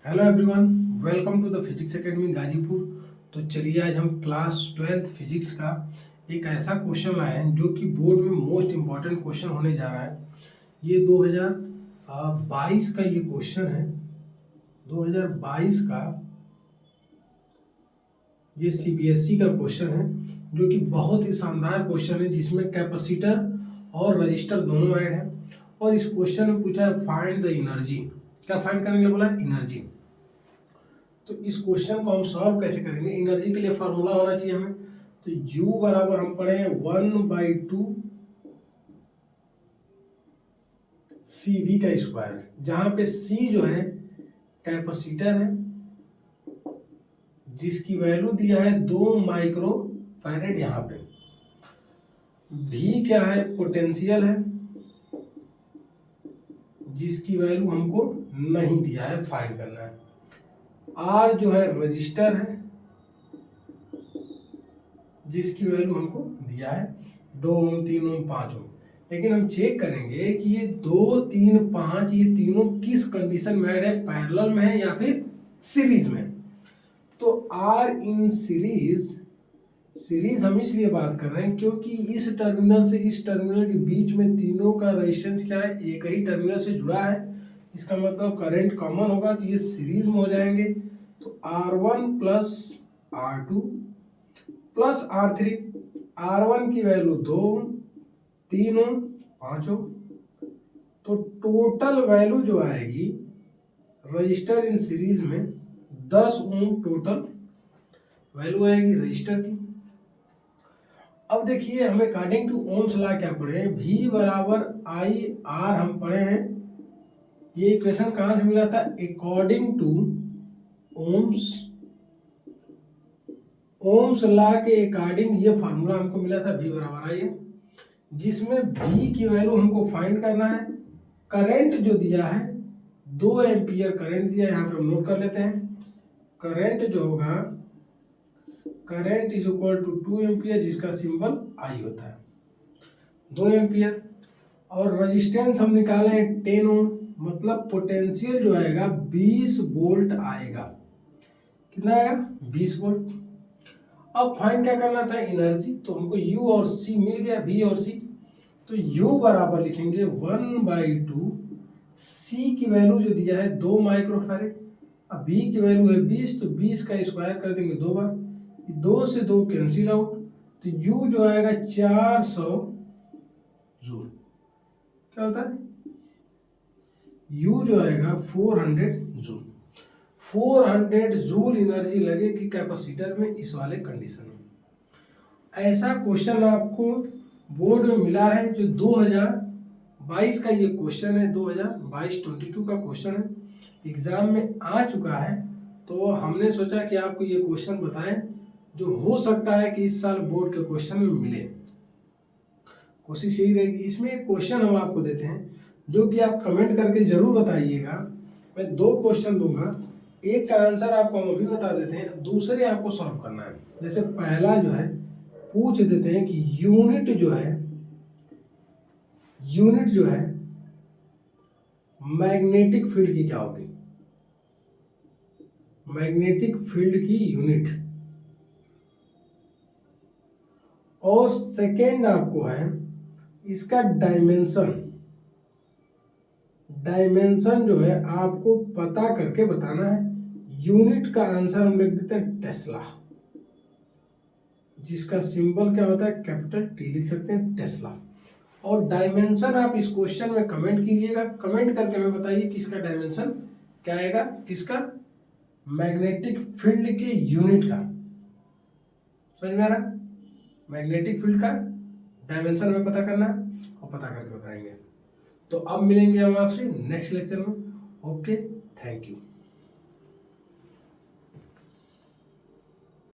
Hello everyone, welcome to the physics academy Ghazipur. तो चलिए आज हम क्लास 12th फिजिक्स का एक ऐसा क्वेश्चन लाए हैं जो कि बोर्ड में मोस्ट इम्पॉर्टेंट क्वेश्चन होने जा रहा है। ये 2022 का ये क्वेश्चन है। 2022 का ये सीबीएसई का क्वेश्चन है जो कि बहुत ही शानदार क्वेश्चन है, जिसमें कैपेसिटर और रजिस्टर दोनों ऐड है। और इस क्वेश्चन में पूछा है फाइंड द एनर्जी। क्या फाइंड करने के लिए बोला है? एनर्जी। तो इस क्वेश्चन को हम सॉल्व कैसे करेंगे? एनर्जी के लिए फार्मूला होना चाहिए हमें। तो U बराबर हम पढ़े हैं 1/2 CV का स्क्वायर, जहां पे C जो है कैपेसिटर है जिसकी वैल्यू दिया है 2 माइक्रो फैरेड। यहाँ पे V क्या है? पोटेंशियल है जिसकी वैल्यू हमको नहीं दिया है, फाइंड करना है। R जो है रजिस्टर है जिसकी वैल्यू हमको दिया है 2 ओम, 3 ओम, 5 ओम। लेकिन हम चेक करेंगे कि ये 2, 3, 5 ये तीनों किस कंडीशन में ऐड है, पैरेलल में है या फिर सीरीज में। तो आर इन सीरीज हम इसलिए बात कर रहे हैं क्योंकि इस टर्मिनल से इस टर्मिनल के बीच में तीनों का रेजिस्टेंस क्या है? एक ही टर्मिनल से जुड़ा है। इसका मतलब करंट कॉमन होगा, तो ये सीरीज में हो जाएंगे। तो R1 plus R2 plus R3। R1 की वैल्यू 2 ओम, 3 ओम, 5 ओम। तो टोटल वैल्यू जो आएगी रजिस्टर इन सीरीज में 10 ओम टोटल वैल्यू आएगी रजिस्टर की। अब देखिए, हमें अकॉर्डिंग टू ओम्स लॉ क्या पढ़े हैं? V बराबर IR हम पढ़े हैं। ये इक्वेशन कहाँ से मिला था? अकॉर्डिंग टू ओम्स लॉ के अकॉर्डिंग ये फार्मूला हमको मिला था V बराबर I है, जिसमें V की वैल्यू हमको फाइंड करना है। करंट जो दिया है 2 एम्पियर करंट दिया है, यहाँ पे हम नोट कर लेते हैं। करंट जो होगा, current is equal to 2 ampere जिसका सिंबल I होता है, 2 एम्पियर। और रेजिस्टेंस हम निकाले हैं 10 ओम, मतलब पोटेंशियल जो आएगा 20 वोल्ट आएगा। कितना आएगा? 20 वोल्ट। अब फाइंड क्या करना था? एनर्जी। तो हमको U और C मिल गया, V और C। तो U बराबर लिखेंगे 1/2 C की वैल्यू जो दिया है 2 माइक्रोफैरेड। अब V की वैल्यू है 20, तो 20 का स्क्वायर कर देंगे 2 बार, 2 से 2 कैंसिल आउट। तो U जो आएगा 400 जूल। क्या होता है? U जो आएगा 400 जूल। 400 जूल एनर्जी लगेगी कैपेसिटर में इस वाले कंडीशन में। ऐसा क्वेश्चन आपको बोर्ड में मिला है जो 2022 का ये क्वेश्चन है, 2022-22 का क्वेश्चन है, एग्जाम में आ चुका है। तो हमने सोचा कि आपको ये क्वेश्चन बताएं जो हो सकता है कि इस साल बोर्ड के क्वेश्चन में मिले। कोशिश यही रहेगी। इसमें एक क्वेश्चन हम आपको देते हैं जो कि आप कमेंट करके जरूर बताइएगा। मैं 2 क्वेश्चन दूंगा, एक का आंसर आपको हम अभी बता देते हैं, दूसरे आपको सॉल्व करना है। जैसे पहला जो है पूछ देते हैं कि यूनिट जो है मैग्नेटिक फील्ड की क्या होगी? मैग्नेटिक फील्ड की यूनिट। और सेकेंड आपको है इसका डायमेंशन जो है आपको पता करके बताना है। यूनिट का आंसर हम लिख देते हैं टेस्ला, जिसका सिंबल क्या होता है? कैपिटल T लिख सकते हैं, टेस्ला। और डायमेंशन आप इस क्वेश्चन में कमेंट कीजिएगा, कमेंट करके हमें बताइए कि इसका डायमेंशन क्या आएगा, किसका? मैग्नेटिक फील्ड के यूनिट का। समझ में आ रहा? मैग्नेटिक फील्ड का डायमेंशन हमें पता करना है और पता करके बताएंगे। तो अब मिलेंगे हम आपसे नेक्स्ट लेक्चर में। Okay, thank you.